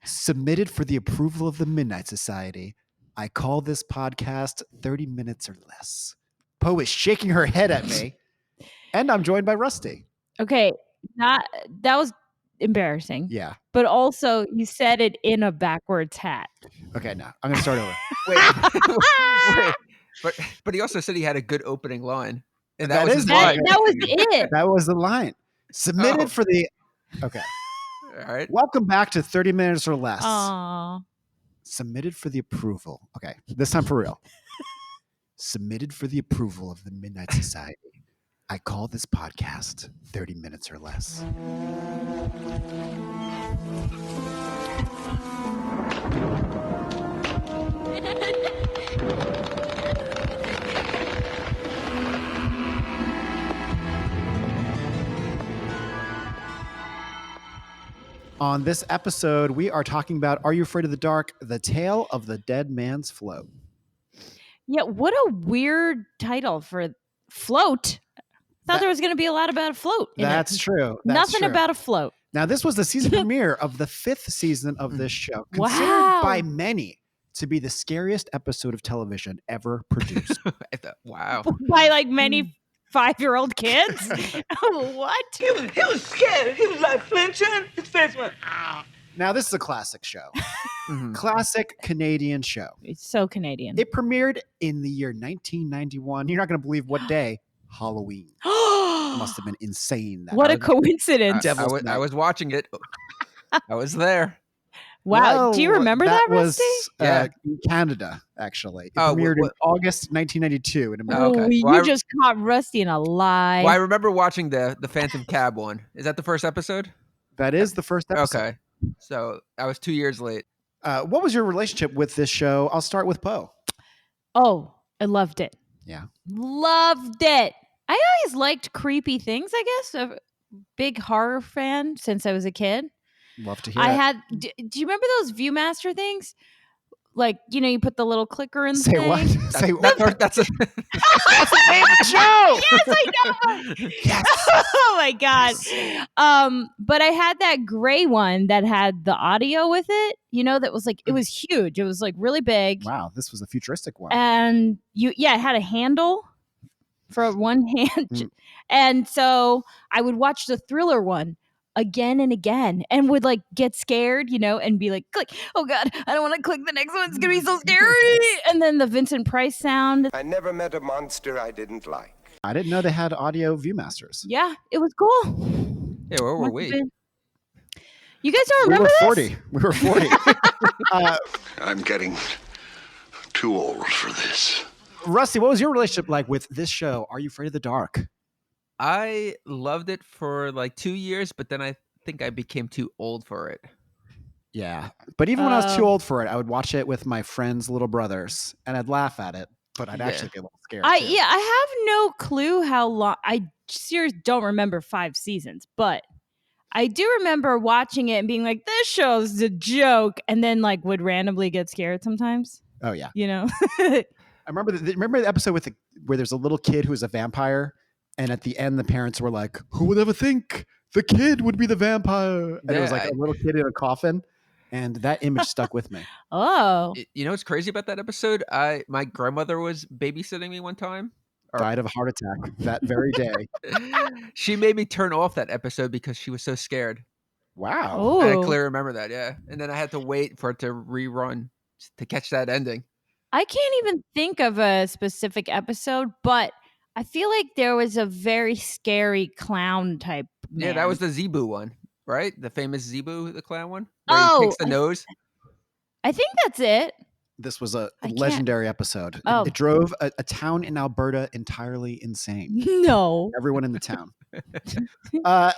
Submitted for the approval of the Midnight Society. I call this podcast 30 Minutes or Less. Poe is shaking her head at me, and I'm joined by Rusty. Okay, that was embarrassing. Yeah. But also, you said it in a backwards hat. Okay, now I'm going to start over. Wait. But he also said he had a good opening line. And That that was is his that- line. That was it. That was the line. Submitted Oh. for the... Okay. All right. Welcome back to 30 Minutes or Less. Aw. Submitted for the approval. Okay, this time for real. Submitted for the approval of the Midnight Society. I call this podcast 30 Minutes or Less. On this episode, we are talking about Are You Afraid of the Dark? The Tale of the Dead Man's Float. Yeah, what a weird title for Float. Thought there was going to be a lot about a float. That's true. That's Nothing true. about a float. Now, this was the season premiere of the 5th season of this show, considered Wow. by many to be the scariest episode of television ever produced. Wow. By like many 5-year-old kids. What? He was scared. He was like flinching. His face went, ah. Now, this is a classic show. Mhm. Classic Canadian show. It's so Canadian. It premiered in the year 1991. You're not going to believe what day. Halloween. Must have been insane. What a was- coincidence. Devil's I was watching it. I was there. Wow. Do you Well, remember that, was Rusty? Yeah. in Canada, actually. It Oh, premiered in what- August 1992 in America. Oh, okay. Oh, you Well, I- just caught Rusty in a lie. Well, I remember watching the Phantom Cab one. Is that the first episode? That is the first episode. Okay. So I was 2 years late. What was your relationship with this show? I'll start with Poe. Oh, I loved it. Yeah. Loved it. I always liked creepy things, I guess. A big horror fan since I was a kid. Love to hear I it. had, do you remember those Viewmaster things? Like, you put the little clicker in the Say thing. what? Say what? That's a That's the name of the show. Yes, I know. Yes. Oh my god. But I had that gray one that had the audio with it. That was like, it was huge. It was like really big. Wow, this was a futuristic one. And it had a handle for one hand. Mm. And so I would watch the Thriller one again and again and would like get scared, and be like, click, oh God, I don't want to click the next one. It's going to be so scary. And then the Vincent Price sound. I never met a monster I didn't like. I didn't know they had audio Viewmasters. Yeah, it was cool. Yeah, where were Must we? have been- You guys don't We remember were this? 40. We were 40. I'm getting too old for this. Rusty, what was your relationship like with this show? Are You Afraid of the Dark? I loved it for like 2 years, but then I think I became too old for it. Yeah. But even when I was too Oh. old for it, I would watch it with my friends' little brothers, and I'd laugh at it, but I'd Yeah. actually be a little scared. I too. have no clue how long. I seriously don't remember 5 seasons, but I do remember watching it and being like, "This show's a joke," and then like would randomly get scared sometimes. Oh, yeah. I I remember the episode where there's a little kid who's a vampire, and at the end the parents were like, "Who would ever think the kid would be the vampire?" And it was Yeah, like a little kid in a coffin, and that image stuck with me. Oh, You know what's crazy about that episode? My grandmother was babysitting me one time. Died of a heart attack that very day. She made me turn off that episode because she was so scared. Wow. And I oh! clearly remember that, yeah. And then I had to wait for it to rerun to catch that ending. I can't even think of a specific episode, but I feel like there was a very scary clown type. Yeah, that man. was the Zebu one, right? The famous Zebu, the clown one, where Oh, he picks the nose. I think that's it. This was a I can't- legendary episode. Oh. It drove a town in Alberta entirely insane. No. Everyone in the town. Now,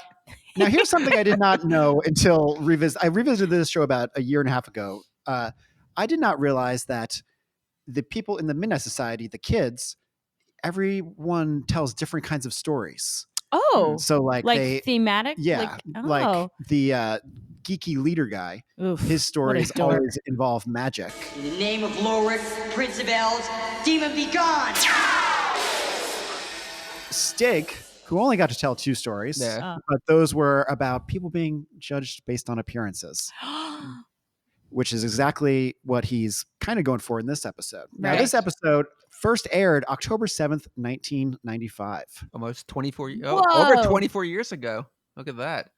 here's something I did not know until I revisited this show about a year and a half ago. I did not realize that the people in the Midnight Society, the kids, everyone tells different kinds of stories. Oh, So like they, thematic. yeah, like oh, the geeky leader guy, oof. his stories dork. always involve magic. In the name of Lorik, Prince of Elves, demon be gone! Stig, who only got to tell 2 stories, Yeah. but those were about people being judged based on appearances. which is exactly what he's kind of going for in this episode. Now, Right. this episode first aired October 7th, 1995. Almost 24 Whoa. over 24 years ago. Look at that.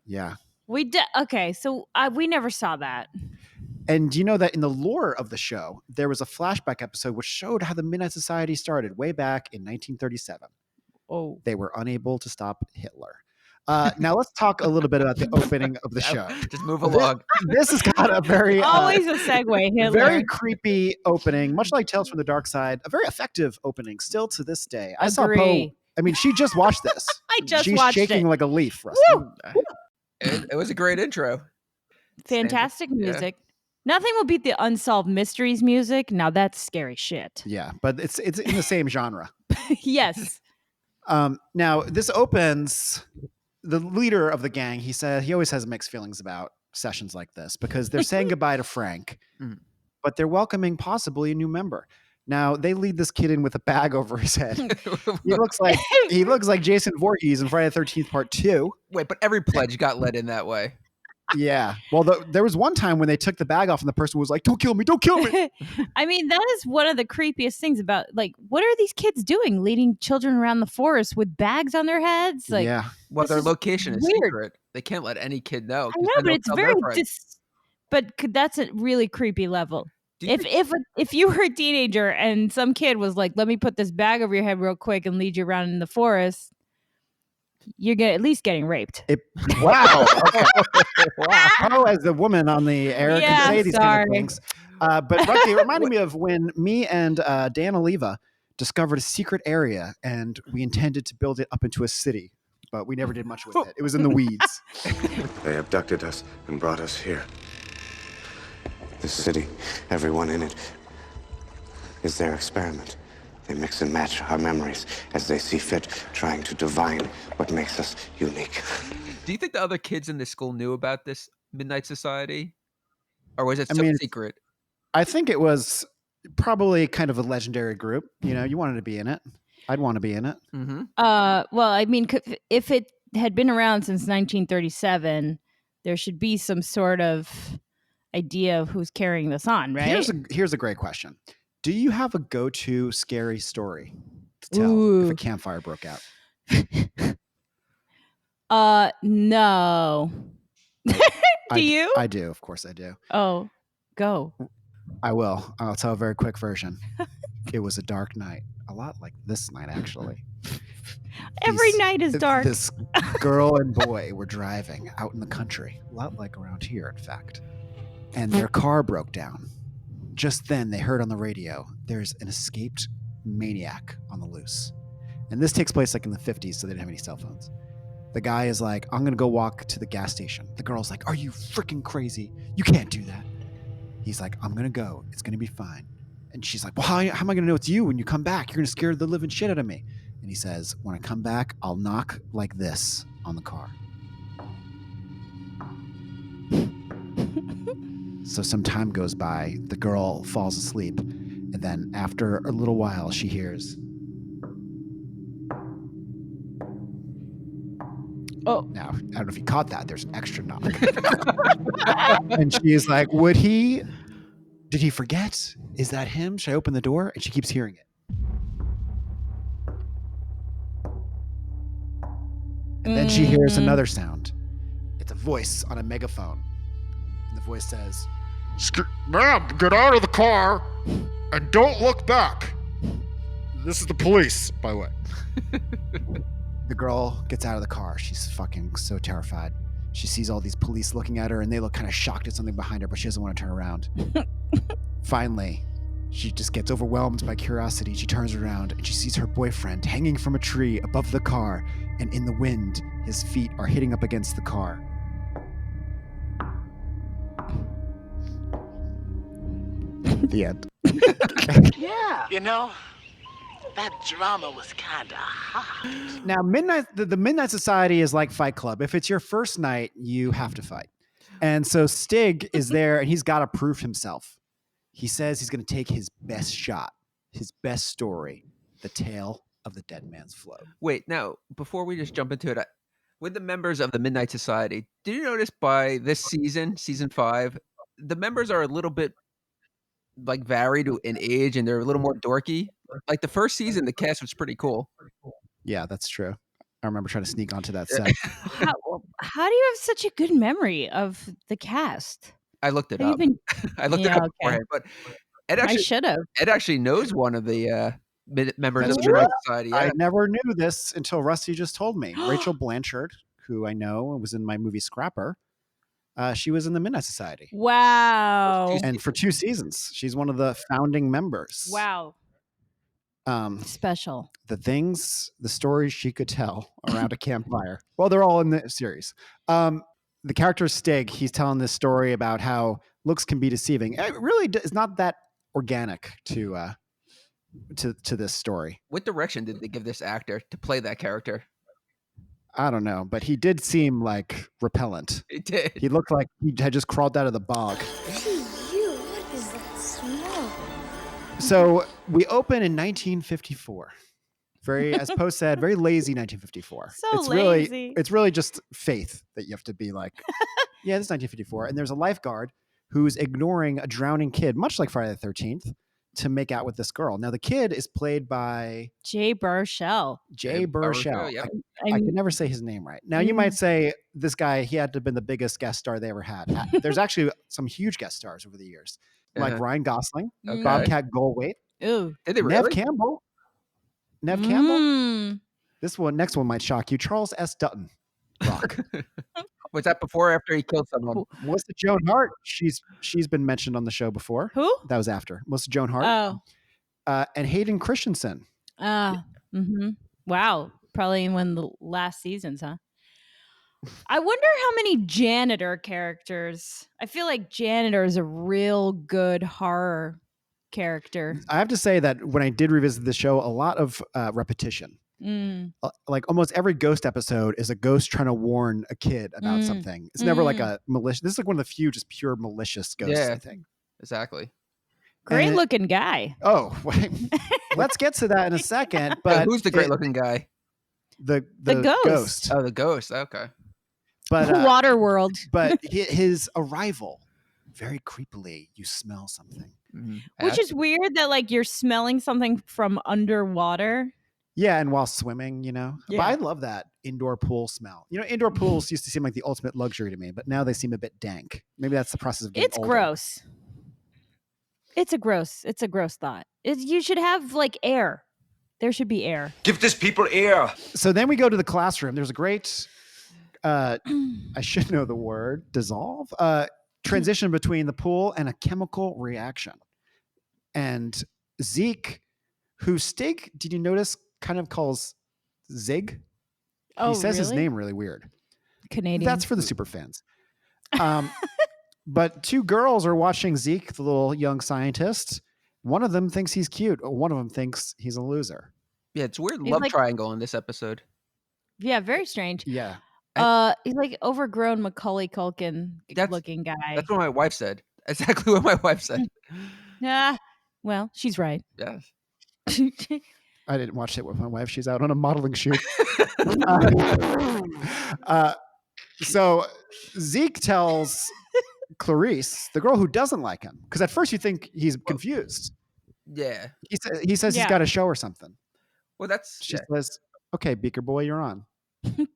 Yeah. We did. Okay, so we never saw that. And you know that in the lore of the show, there was a flashback episode which showed how the Midnight Society started way back in 1937. Oh. They were unable to stop Hitler. Now let's talk a little bit about the opening of the show. Just move along. This has got a very Always a segue, Hitler. very creepy opening, much like Tales from the Dark Side. A very effective opening, still to this day. I saw Poe. Agree. I mean, she just watched this. She's watched shaking it. like a leaf. Rusty. It was a great intro. Fantastic music. Nothing will beat the Unsolved Mysteries music. Now that's scary shit. Yeah, but it's in the same genre. Yes. Now this opens. The leader of the gang, he said he always has mixed feelings about sessions like this because they're saying goodbye to Frank, but they're welcoming possibly a new member. Now they lead this kid in with a bag over his head. He looks like Jason Voorhees in Friday the 13th Part 2. Wait, but every pledge got let in that way. Yeah. Well, there was one time when they took the bag off and the person was like, "Don't kill me! Don't kill me!" I mean, that is one of the creepiest things about, like, what are these kids doing? Leading children around the forest with bags on their heads? Like, yeah. Well, their location is weird. secret. They can't let any kid know. I know, but it's very but that's a really creepy level. If you were a teenager and some kid was like, "Let me put this bag over your head real quick and lead you around in the forest," you're at least getting raped. Wow. Okay. Wow. As the woman on the air can say these kind of things. But Rusty, it reminded me of when me and Dan Oliva discovered a secret area and we intended to build it up into a city, but we never did much with it. It was in the weeds. They abducted us and brought us here. This city, everyone in it, is their experiment. They mix and match our memories as they see fit, trying to divine what makes us unique. Do you think the other kids in this school knew about this Midnight Society? Or was it secret? I think it was probably kind of a legendary group. You know, you wanted to be in it. I'd want to be in it. Mm-hmm. Well, I mean, if it had been around since 1937, there should be some sort of idea of who's carrying this on, right? Here's a great question. Do you have a go-to scary story to tell if a campfire broke out? No. Do you? I do. Of course I do. Oh, go. I will. I'll tell a very quick version. It was a dark night. A lot like this night, actually. Every night is dark. This girl and boy were driving out in the country. A lot like around here, in fact. And their car broke down. Just then, they heard on the radio, there's an escaped maniac on the loose. And this takes place like in the 50s, so they didn't have any cell phones. The guy is like, "I'm going to go walk to the gas station." The girl's like, "Are you freaking crazy? You can't do that." He's like, "I'm going to go. It's going to be fine." And she's like, "Well, how am I going to know it's you when you come back? You're going to scare the living shit out of me." And he says, "When I come back, I'll knock like this on the car." So some time goes by, the girl falls asleep, and then after a little while, she hears. Oh. Now, I don't know if you caught that. There's an extra knock. And she's like, did he forget? Is that him? Should I open the door? And she keeps hearing it. And then she hears another sound. It's a voice on a megaphone. And the voice says, "Ma'am, get out of the car and don't look back. This is the police, by the way." The girl gets out of the car. She's fucking so terrified. She sees all these police looking at her and they look kind of shocked at something behind her, but she doesn't want to turn around. Finally, she just gets overwhelmed by curiosity. She turns around and she sees her boyfriend hanging from a tree above the car, and in the wind, his feet are hitting up against the car. The end. Yeah. You know, that drama was kind of hot. Now, the Midnight Society is like Fight Club. If it's your first night, you have to fight. And so Stig is there, and he's got to prove himself. He says he's going to take his best shot, his best story, the tale of the dead man's float. Wait, now, before we just jump into it, with the members of the Midnight Society, did you notice by this season 5, the members are a little bit like varied in age, and they're a little more dorky. Like the first season, the cast was pretty cool. Yeah, that's true. I remember trying to sneak onto that set. How do you have such a good memory of the cast? I looked it Have you up. been- I looked it Yeah, up okay. beforehand, but Ed I actually should have. Ed actually knows one of the members That's of the true. Menace Society. Yeah. I never knew this until Rusty just told me. Rachel Blanchard, who I know was in my movie Scrapper, she was in the Midnight Society. Wow. And for 2 seasons, she's one of the founding members. Wow. Special. The stories she could tell around a campfire. Well, they're all in the series. The character Stig, he's telling this story about how looks can be deceiving. It really is not that organic to this story. What direction did they give this actor to play that character? I don't know, but he did seem like repellent. He did. He looked like he had just crawled out of the bog. Hey, you, what is that smell? So we open in 1954. Very, as Poe said, very lazy 1954. So lazy. It's really just faith that you have to be like, yeah, this is 1954. And there's a lifeguard who's ignoring a drowning kid, much like Friday the 13th, to make out with this girl. Now, the kid is played by Jay Baruchel. Jay Baruchel. Yep. I can never say his name right. Now, you might say this guy, he had to have been the biggest guest star they ever had. There's actually some huge guest stars over the years, like Ryan Gosling, Okay. Bobcat Goldthwait, Ooh. Did they Nev really? Campbell. Nev Campbell. Mm. Next one might shock you. Charles S. Dutton. Rock. Was that before or after he killed someone? Melissa Joan Hart. She's been mentioned on the show before. Who? That was after Melissa Joan Hart. Oh. And Hayden Christensen. Mm-hmm. Wow. Probably in one of the last seasons, huh? I wonder how many janitor characters. I feel like janitor is a real good horror character. I have to say that when I did revisit the show, a lot of repetition. Like almost every ghost episode is a ghost trying to warn a kid about something. It's never like a malicious. This is like one of the few just pure malicious ghosts, I think. Exactly. Great looking guy. Oh, wait. Let's get to that in a second. But who's the great looking guy? The ghost. Oh, the ghost. Okay. But Waterworld. But his arrival, very creepily, you smell something. Mm-hmm. Which is weird that like you're smelling something from underwater. Yeah, and while swimming, Yeah. But I love that indoor pool smell. Indoor pools used to seem like the ultimate luxury to me, but now they seem a bit dank. Maybe that's the process of getting older. Gross. It's a gross thought. You should have like air. There should be air. Give these people air. So then we go to the classroom. There's a great, I should know the word, dissolve, transition between the pool and a chemical reaction. And Zeke, who Stig, did you notice, kind of calls Zig? He says his name really weird. Canadian. That's for the super fans. But 2 girls are watching Zeke, the little young scientist. One of them thinks he's cute. One of them thinks he's a loser. Yeah, it's a weird love triangle in this episode. Yeah, very strange. Yeah. He's like overgrown Macaulay Culkin looking guy. That's what my wife said. Exactly what my wife said. Yeah. Well, she's right. Yes. I didn't watch it with my wife. She's out on a modeling shoot. So Zeke tells Clarice, the girl who doesn't like him, because at first you think he's confused. Yeah. He says he's got a show or something. Well, She says, "Okay, Beaker boy, you're on." Well,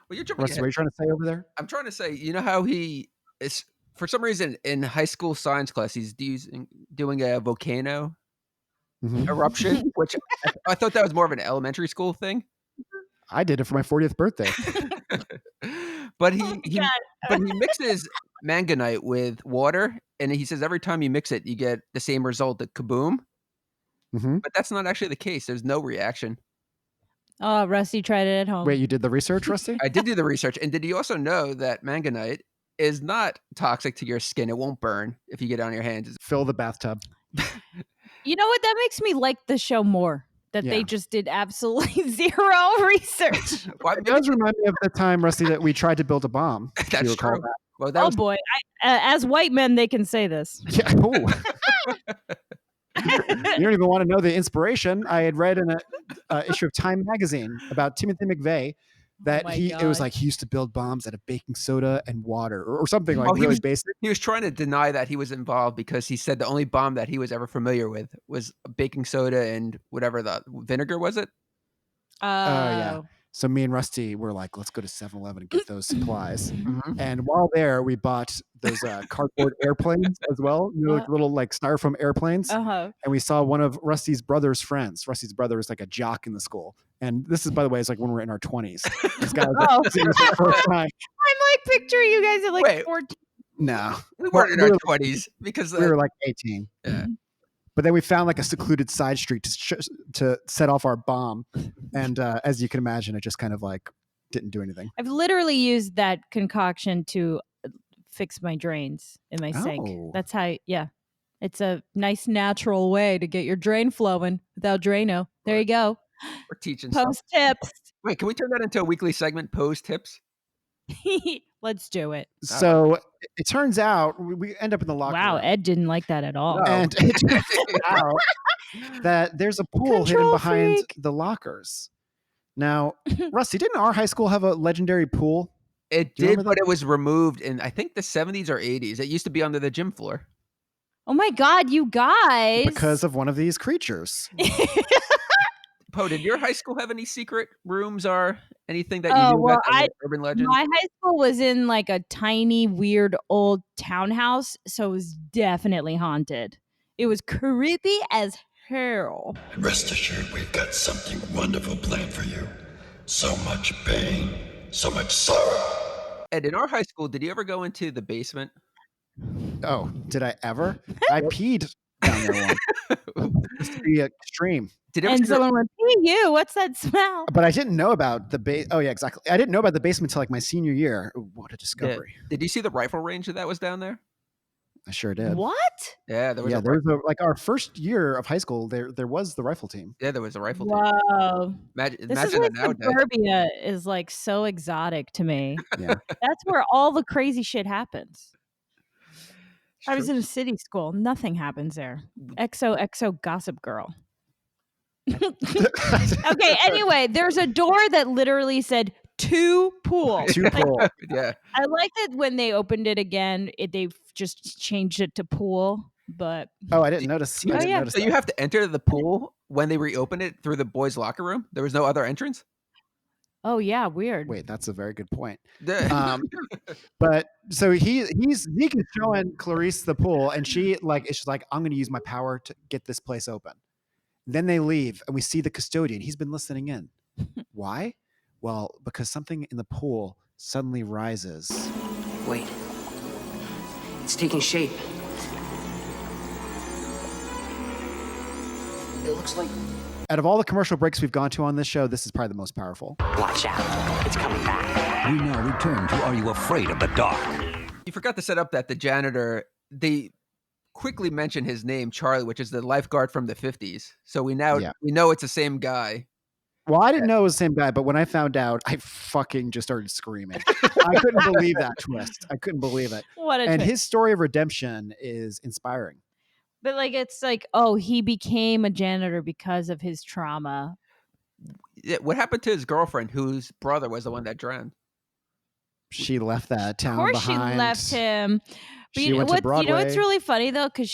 you're jumping Rusty, what are you trying to say over there? I'm trying to say, you know how he is, for some reason in high school science class, he's doing a volcano eruption, which I thought that was more of an elementary school thing. I did it for my 40th birthday. But he mixes manganite with water, and he says every time you mix it, you get the same result, the kaboom. But that's not actually the case. There's no reaction. Oh, Rusty tried it at home. Wait, you did the research, Rusty? I did do the research. And did you also know that manganite is not toxic to your skin? It won't burn if you get it on your hands. Fill the bathtub. You know what? That makes me like the show more. That they just did absolutely zero research. It does remind me of the time, Rusty, that we tried to build a bomb. That's true. Well, oh boy, as white men, they can say this. Yeah. You don't even want to know the inspiration. I had read in an issue of Time magazine about Timothy McVeigh that my it was God. like he used to build bombs out of baking soda and water or something like Oh, he really was basic. he was trying to deny that he was involved because he said the only bomb that he was ever familiar with was baking soda and whatever the vinegar was it? Oh yeah. Oh. So me and Rusty were like, let's go to 7-Eleven and get those supplies. Mhm. And while there, we bought those cardboard airplanes as well, like little like styrofoam airplanes. Uh-huh. And we saw one of Rusty's brother's friends. Rusty's brother is like a jock in the school. And this is, by the way, it's like when we're in our 20s. This guy was Oh. seeing us for the first time. I'm like picturing you guys at like Wait. 14. No, We Well, weren't in we our were- 20s because we were like 18. yeah. But then we found like a secluded side street to set off our bomb. And as you can imagine, it just kind of like didn't do anything. I've literally used that concoction to fix my drains in my sink. Oh. That's how, yeah. It's a nice natural way to get your drain flowing without Drano. There you go. We're teaching stuff. Post tips. Wait, can we turn that into a weekly segment? Pose tips. Let's do it. So it turns out we end up in the locker Wow, room. Ed didn't like that at all. No. And it turns out that there's a pool hidden Control behind freak. the lockers. Now, Rusty, didn't our high school have a legendary pool? It Do you did, remember but that? it was removed in I think the 70s or 80s. It used to be under the gym floor. Oh my God, you guys. Because of one of these creatures. Poe, did your high school have any secret rooms or anything that you Oh, knew well, about the urban legend? my high school was in like a tiny, weird old townhouse, so it was definitely haunted. It was creepy as hell. Rest assured, we've got something wonderful planned for you. So much pain, so much sorrow. And in our high school, did you ever go into the basement? Oh, did I ever? I peed down there once. Just to be extreme. Did you ever And see the- someone went, "Hey, you, what's that smell?" But I didn't know about the Oh, yeah, exactly. I didn't know about the basement until like my senior year. Ooh, what a discovery. Did you see the rifle range that was down there? I sure did. What? Yeah, there was Yeah, a there was like our first year of high school. There was the rifle team. yeah, there was a rifle team. Whoa. Imagine This is that why nowadays. suburbia is like so exotic to me. Yeah. That's where all the crazy shit happens. It's I was true. in a city school. Nothing happens there. XOXO Gossip Girl. Okay, anyway, there's a door that literally said to pool. Two pool. Yeah. I like that when they opened it again, they've just changed it to pool. But Oh, I didn't notice. I didn't yeah. notice So you that. have to enter the pool when they reopen it through the boys' locker room? There was no other entrance? oh yeah, weird. Wait, that's a very good point. The- But so Zeke is showing Clarice the pool, and she like it's just like, I'm going to use my power to get this place open. Then they leave, and we see the custodian. He's been listening in. Why? Well, because something in the pool suddenly rises. Wait. It's taking shape. It looks like... Out of all the commercial breaks we've gone to on this show, this is probably the most powerful. Watch out. It's coming back. We now return to Are You Afraid of the Dark? You forgot to set up that the janitor, they quickly mention his name, Charlie, which is the lifeguard from the 50s. So we know it's the same guy. Well, I didn't know it was the same guy, but when I found out, I fucking just started screaming. I couldn't believe that twist. I couldn't believe it. What a And twist. his story of redemption is inspiring. But like it's like, oh, he became a janitor because of his trauma. Yeah, what happened to his girlfriend, whose brother was the one that drowned? She left that town Of course, behind. she left him. But She you know went to what? You know what's Broadway. really funny though, because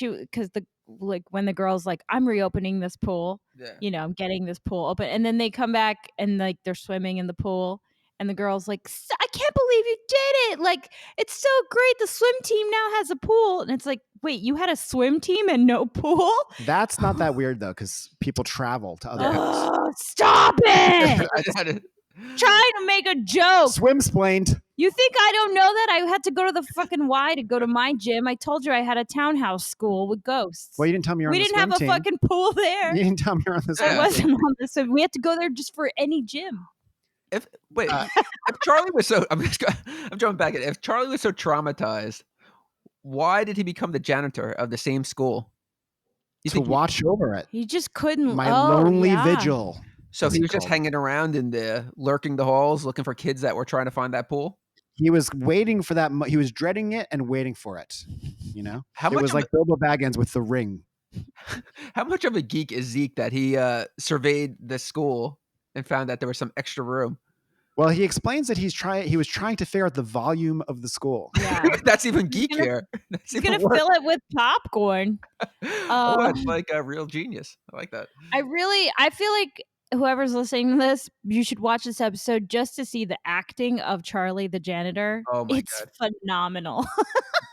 the like when the girl's like, I'm reopening this pool. Yeah. You know, I'm getting this pool open, and then they come back and like they're swimming in the pool, and the girl's like, I can't believe you did it! Like it's so great. The swim team now has a pool, and it's like, wait, you had a swim team and no pool? That's not that weird though, because people travel to other Oh, stop it! Trying to make a joke. Swim splained. You think I don't know that? I had to go to the fucking Y to go to my gym. I told you I had a townhouse school with ghosts. Well, you didn't tell me you're on We the didn't swim have a team. fucking pool there. You didn't tell me you're on the swim I team. wasn't on the swim. We had to go there just for any gym. If Charlie was so, I'm jumping back. If Charlie was so traumatized, why did he become the janitor of the same school? To watch over it. He just couldn't. My oh, lonely yeah. vigil. So as he he was just called hanging around in the lurking the halls, looking for kids that were trying to find that pool. He was waiting for that. He was dreading it and waiting for it. You know, How it much was of like Bilbo Baggins with the ring. How much of a geek is Zeke that he surveyed the school and found that there was some extra room? Well, he explains that he was trying to figure out the volume of the school. Yeah. That's even geekier. He's gonna fill it with popcorn. Oh, that's like a real genius. I like that. I feel like whoever's listening to this, you should watch this episode just to see the acting of Charlie the janitor. Oh my It's phenomenal.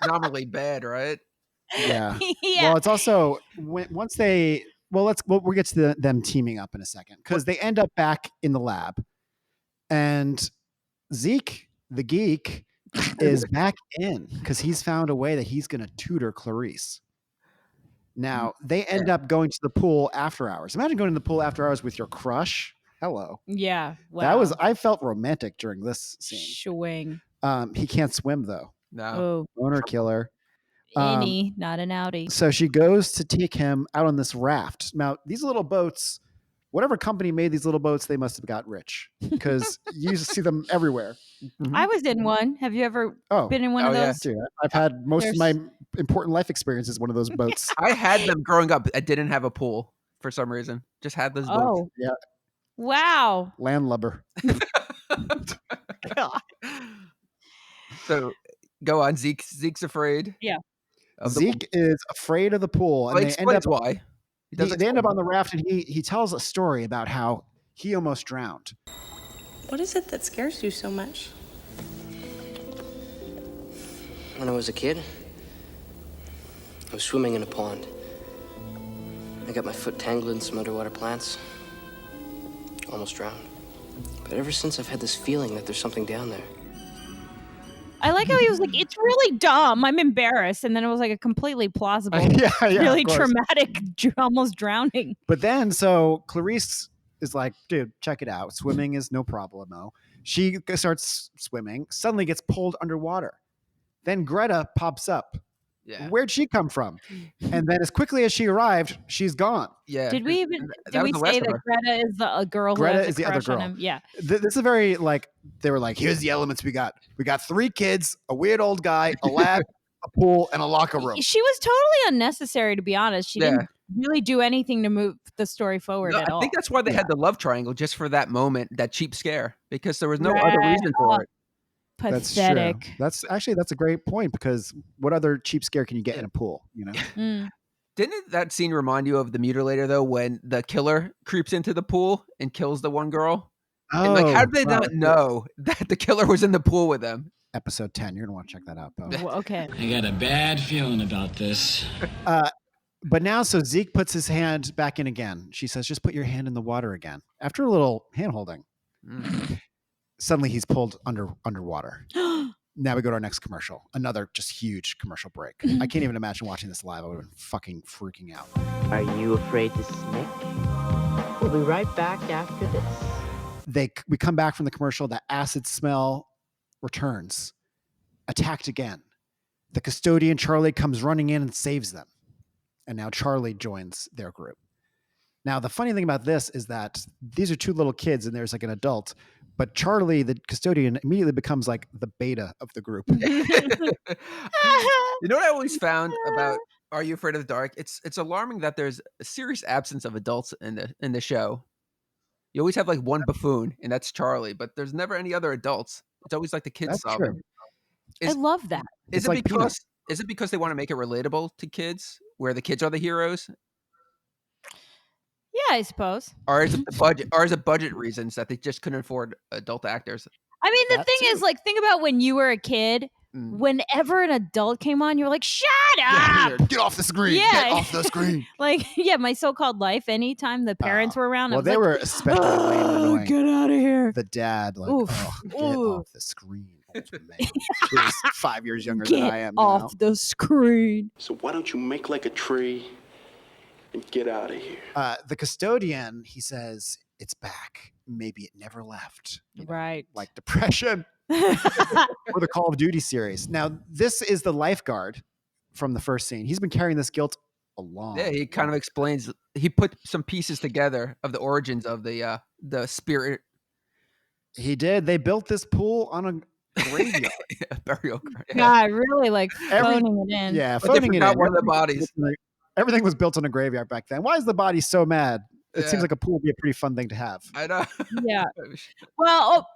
Phenomenally bad, right? Yeah. Yeah. Well, it's also once they we'll get to them teaming up in a second because they end up back in the lab, and Zeke the geek is back in because he's found a way that he's going to tutor Clarice. Now they end up going to the pool after hours. Imagine going to the pool after hours with your crush. Hello. Yeah. Wow. I felt romantic during this scene. Swing. He can't swim though. No. Owner killer. Innie, not an outie. So she goes to take him out on this raft. Now, these little boats, whatever company made these little boats, they must have got rich because you see them everywhere. I was in one. Have you ever been in one of those? Yeah. I've had most of my important life experiences one of those boats. I had them growing up. I didn't have a pool for some reason. Just had those boats. Oh. Yeah. Wow. Landlubber. God. So go on. Zeke's afraid. Yeah. Zeke is afraid of the pool. And they end up why. They end up on the raft, and he tells a story about how he almost drowned. What is it that scares you so much? When I was a kid, I was swimming in a pond. I got my foot tangled in some underwater plants. Almost drowned. But ever since, I've had this feeling that there's something down there. I like how he was like, it's really dumb. I'm embarrassed. And then it was like a completely plausible, really traumatic, almost drowning. But then, so Clarice is like, dude, check it out. Swimming is no problemo. She starts swimming, suddenly gets pulled underwater. Then Greta pops up. Yeah. Where'd she come from? And then as quickly as she arrived, she's gone. Yeah. Did we say that Greta is the girl who has a crush on him? Yeah. This is very like, they were like, here's the elements we got. We got 3 kids, a weird old guy, a lab, a pool, and a locker room. She was totally unnecessary, to be honest. She didn't really do anything to move the story forward at all. I think that's why they had the love triangle, just for that moment, that cheap scare, because there was no other reason for it. Pathetic. That's a great point, because what other cheap scare can you get in a pool? You know. Didn't that scene remind you of The Mutilator though, when the killer creeps into the pool and kills the one girl? And like, how did they not know that the killer was in the pool with them? Episode 10. You're gonna want to check that out, Bo. Well, okay. I got a bad feeling about this. But now, so Zeke puts his hand back in again. She says, "Just put your hand in the water again." After a little hand holding. Suddenly he's pulled underwater. Now we go to our next commercial. Another just huge commercial break. I can't even imagine watching this live. I would have been fucking freaking out. Are you afraid to snick? We'll be right back after this. We come back from the commercial. That acid smell returns. Attacked again. The custodian, Charlie, comes running in and saves them. And now Charlie joins their group. Now, the funny thing about this is that these are 2 little kids and there's like an adult. But Charlie, the custodian, immediately becomes like the beta of the group. You know what I always found about Are You Afraid of the Dark? It's alarming that there's a serious absence of adults in the show. You always have like one buffoon, and that's Charlie, but there's never any other adults. It's always like the kids solving. I love that. Is it because they want to make it relatable to kids, where the kids are the heroes? Yeah, I suppose. Or is it the budget? Or is it budget reasons that they just couldn't afford adult actors? I mean, the thing is, like, think about when you were a kid. Whenever an adult came on, you were like, "Shut up! Get off the screen! Yeah. Get off the screen!" Like, My So-Called Life. Anytime the parents were around, well, they were especially lame and annoying. Get out of here! The dad, like, get off the screen, old man. He was 5 years younger than I am. Get off the screen. So why don't you make like a tree and get out of here? The custodian, he says, it's back. Maybe it never left. Right. Like depression. Or the Call of Duty series. Now, this is the lifeguard from the first scene. He's been carrying this guilt a long Yeah, he kind of explains. He put some pieces together of the origins of the spirit. He did. They built this pool on a graveyard. Burial ground. God, really like phoning it in. Yeah, but phoning it in. One of the bodies. Everything was built on a graveyard back then. Why is the body so mad It seems like a pool would be a pretty fun thing to have. I know. Yeah. Well,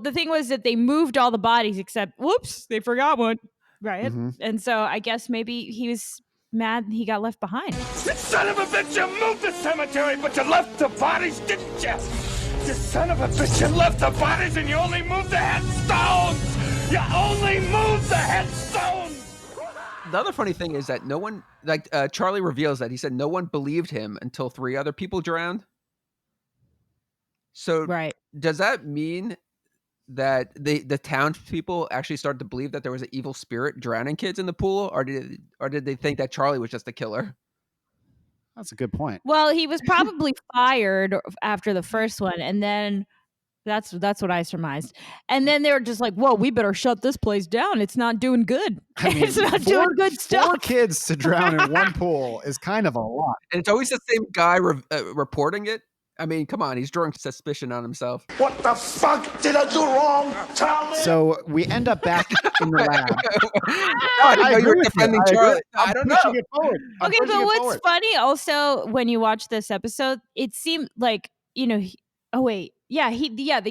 the thing was that they moved all the bodies except, whoops, they forgot one. Right? And so I guess maybe he was mad he got left behind. You son of a bitch, you moved the cemetery, but you left the bodies, didn't you? You son of a bitch, you left the bodies and you only moved the headstones! You only moved the headstones! The other funny thing is that no one, Charlie reveals that he said no one believed him until 3 other people drowned. So does that mean that the townspeople actually started to believe that there was an evil spirit drowning kids in the pool, or did they think that Charlie was just a killer? That's a good point. Well, he was probably fired after the first one, and then that's what I surmised. And then they were just like, "Whoa, we better shut this place down. It's not doing good. I mean, it's not doing good stuff." 4 kids to drown in one pool is kind of a lot. And it's always the same guy reporting it. I mean, come on, he's drawing suspicion on himself. What the fuck did I do wrong? Tell me! So we end up back in the lab. I didn't know you were defending Charlie. I don't know. It forward. Okay, but what's funny also when you watch this episode, it seemed like, the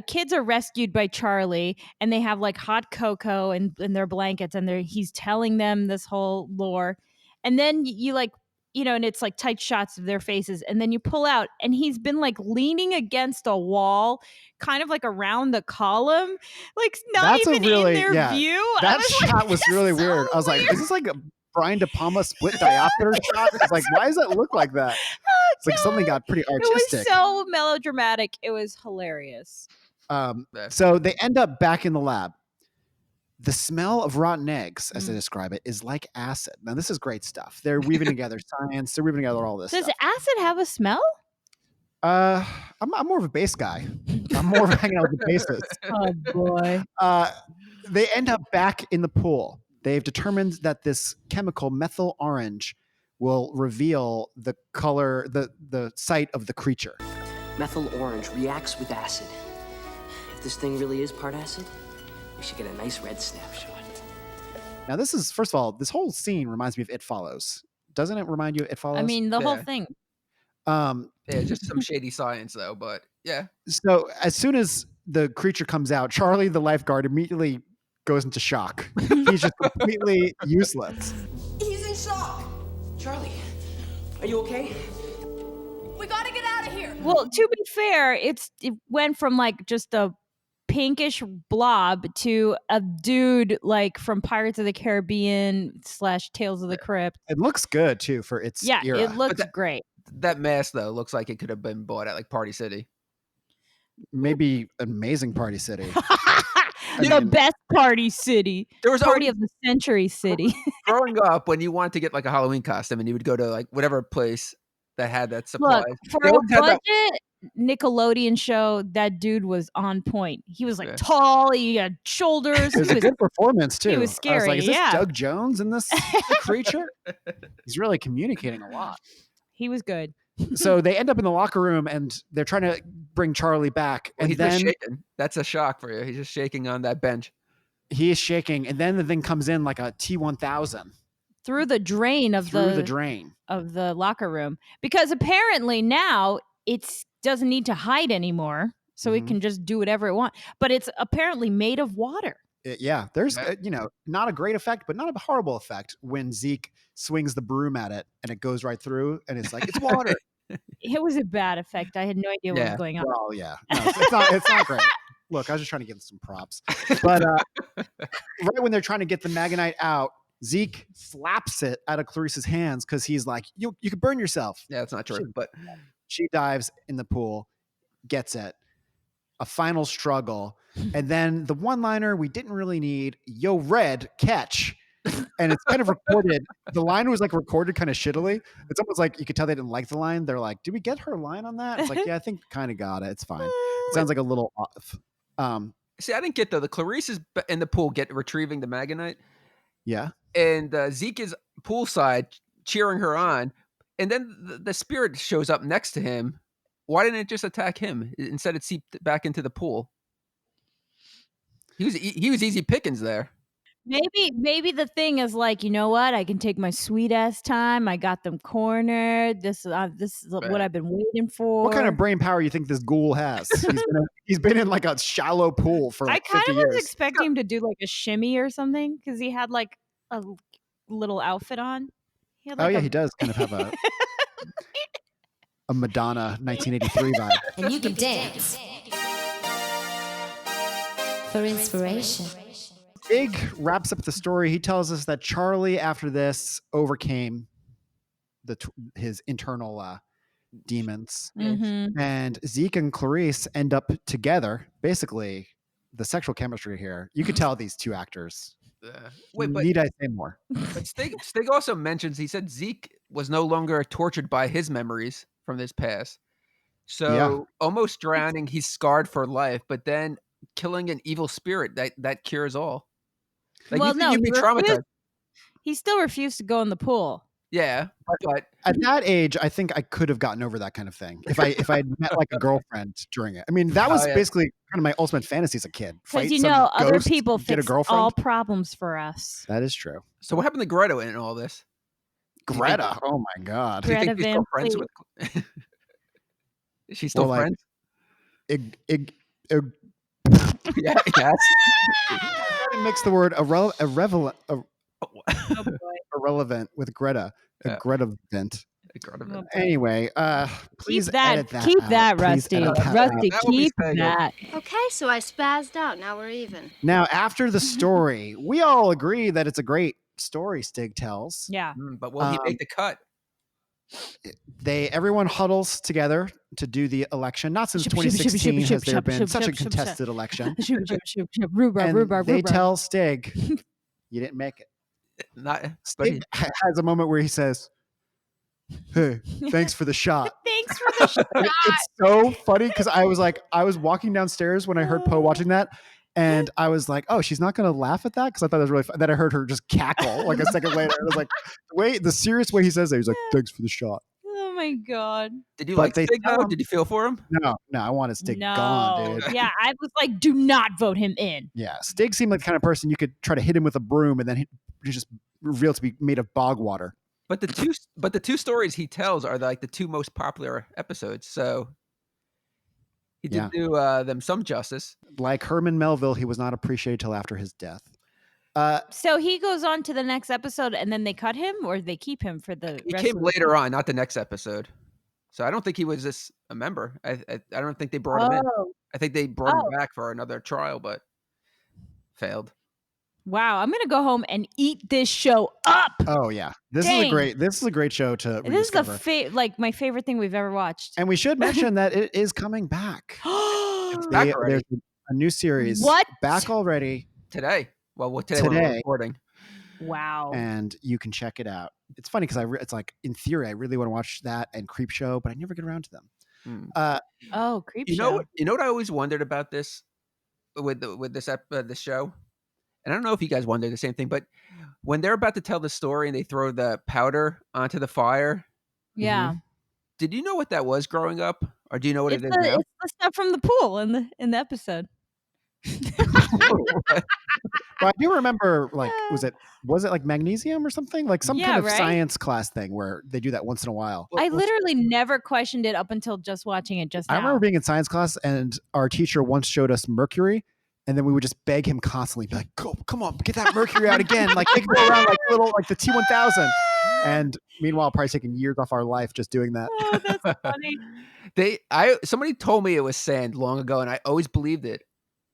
kids are rescued by Charlie and they have like hot cocoa and their blankets and he's telling them this whole lore. And then and it's like tight shots of their faces. And then you pull out and he's been like leaning against a wall, kind of like around the column, like not even in their view. That shot was really weird. I was like, is this like a Brian De Palma split diopter shot? It's like, why does that look like that? It's like something got pretty artistic. It was so melodramatic. It was hilarious. So they end up back in the lab. The smell of rotten eggs, as they describe it, is like acid. Now, this is great stuff. They're weaving together science. They're weaving together all this Does stuff. acid have a smell? I'm more of a bass guy. I'm more of hanging out with the bases. Oh, boy. They end up back in the pool. They've determined that this chemical, methyl orange, will reveal the color, the sight of the creature. Methyl orange reacts with acid. If this thing really is part acid, we should get a nice red snapshot. Now, this is, first of all, this whole scene reminds me of It Follows. Doesn't it remind you of It Follows? I mean, the whole thing. Just some shady science, though, but yeah. So as soon as the creature comes out, Charlie, the lifeguard, immediately goes into shock. He's just completely useless. He's in shock. Charlie, are you okay? We gotta get out of here. Well, to be fair, it went from like just a pinkish blob to a dude like from Pirates of the Caribbean / Tales of the Crypt. It looks good too for its era. It looks great. That mask though looks like it could have been bought at like Party City. Maybe Amazing Party City. The best Party City. There was Party of the Century City. Growing up, when you wanted to get like a Halloween costume, and you would go to like whatever place that had that supply. Look, for a budget Nickelodeon show, that dude was on point. He was like tall, he had shoulders. It was a good performance too. He was scary. I was like, is this Doug Jones in this creature? He's really communicating a lot. He was good. So they end up in the locker room and they're trying to bring Charlie back. Well, and he's just shaking. That's a shock for you. He's just shaking on that bench. He is shaking, and then the thing comes in like a T-1000 through the drain of the locker room, because apparently now it doesn't need to hide anymore, so it can just do whatever it wants. But it's apparently made of water. There's not a great effect, but not a horrible effect when Zeke swings the broom at it and it goes right through, and it's like it's water. It was a bad effect. I had no idea what was going on. Well, yeah, no, it's not great. Look, I was just trying to give some props. But right when they're trying to get the Magonite out, Zeke slaps it out of Clarissa's hands because he's like, you could burn yourself. Yeah, that's not true. But she dives in the pool, gets it. A final struggle. And then the one-liner we didn't really need, yo, Red, catch. And it's kind of recorded. The line was like recorded kind of shittily. It's almost like you could tell they didn't like the line. They're like, did we get her line on that? It's like, yeah, I think kind of got it. It's fine. It sounds like a little off. See, I didn't get though. The Clarissa's in the pool retrieving the Magonite. Yeah. And Zeke is poolside cheering her on. And then the spirit shows up next to him. Why didn't it just attack him? Instead, it seeped back into the pool. He was easy pickings there. Maybe the thing is like, you know what? I can take my sweet ass time. I got them cornered. This is what I've been waiting for. What kind of brain power you think this ghoul has? He's been in like a shallow pool for like 50 years. I was expecting him to do like a shimmy or something because he had like a little outfit on. He had, like, he does kind of have a Madonna 1983 vibe. And you can dance for inspiration. Big wraps up the story. He tells us that Charlie, after this, overcame his internal demons, and Zeke and Clarice end up together. Basically, the sexual chemistry here. You could tell these two actors. Wait, but need I say more? But Stig also mentions, he said Zeke was no longer tortured by his memories from this past. So almost drowning, he's scarred for life, but then killing an evil spirit, that cures all. Like, well, no, you'd be traumatized. He still refused to go in the pool. Yeah, but at that age, I think I could have gotten over that kind of thing if I had met like a girlfriend during it. I mean, that was basically kind of my ultimate fantasy as a kid. Because other people fix all problems for us. That is true. So what happened to Greta in all this? Greta, oh my god! Do you think she's still friends with? Is she still friends? Yes. Mix the word irrelevant with Greta. Greta-vent. Anyway, please edit that. Keep that, Rusty. Rusty, keep that. Okay, so I spazzed out. Now we're even. Now, after the story, we all agree that it's a great story Stig tells. Yeah. But will he make the cut? Everyone huddles together to do the election. Not since 2016 has there been such a contested election. And they tell Stig, you didn't make it. Stig has a moment where he says, hey, thanks for the shot. Thanks for the shot. It's so funny because I was walking downstairs when I heard Poe watching that. And I was like, oh, she's not going to laugh at that? Because I thought it was really fun. Then I heard her just cackle like a second later. I was like, the serious way he says it, he's like, thanks for the shot. Oh my God. Did you like Stig though? Did you feel for him? No, I wanted Stig gone, dude. Yeah, I was like, do not vote him in. Yeah, Stig seemed like the kind of person you could try to hit him with a broom and then he just revealed to be made of bog water. But the two stories he tells are like the two most popular episodes. So he did do them some justice. Like Herman Melville, he was not appreciated till after his death. So he goes on to the next episode and then they cut him or they keep him for the He rest came of the later on, not the next episode. So I don't think he was just a member. I don't think they brought him in. I think they brought him back for another trial, but failed. Wow, I'm gonna go home and eat this show up. Oh yeah, this is a great show to rediscover. This is my favorite thing we've ever watched. And we should mention that it is coming back. There's a new series. What? Back already today? Well, today we're recording. Wow. And you can check it out. It's funny because it's like in theory I really want to watch that and Creepshow, but I never get around to them. Creepshow. You know what I always wondered about this with this show. And I don't know if you guys wonder the same thing, but when they're about to tell the story and they throw the powder onto the fire. Yeah. Did you know what that was growing up? Or do you know what it is now? It's the stuff from the pool in the episode. But I do remember, like, was it like magnesium or something? Like some kind of science class thing where they do that once in a while. I literally never questioned it up until just watching it just now. I remember being in science class and our teacher once showed us mercury. And then we would just beg him constantly, be like, come on, get that mercury out again. Like, make it go around like little, like the T-1000. And meanwhile, probably taking years off our life just doing that. Oh, that's funny. Somebody told me it was sand long ago, and I always believed it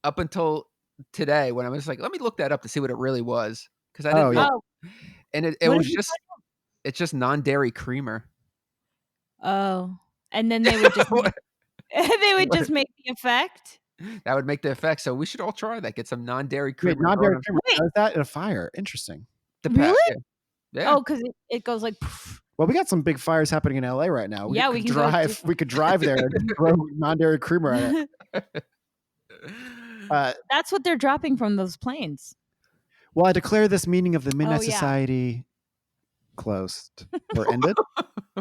up until today when I was like, let me look that up to see what it really was. Because I didn't know. And it was it's just non-dairy creamer. Oh. And then they would just make the effect. That would make the effect. So we should all try that. Get some non-dairy creamer. Wait, non-dairy creamer. How is that in a fire? Interesting. Really? Yeah. Oh, because it goes like. Well, we got some big fires happening in LA right now. We can drive. We could drive there and throw non-dairy creamer at it. That's what they're dropping from those planes. Well, I declare this meeting of the Midnight Society closed or ended.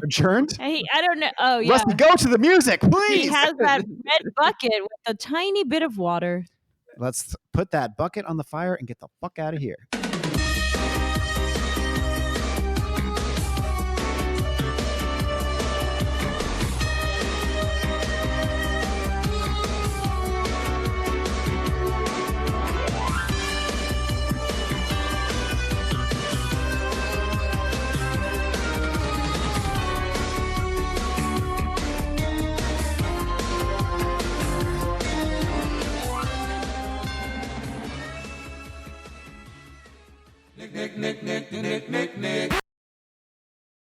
Adjourned? I don't know. Oh, yeah. Rusty, go to the music, please. He has that red bucket with a tiny bit of water. Let's put that bucket on the fire and get the fuck out of here. Nick.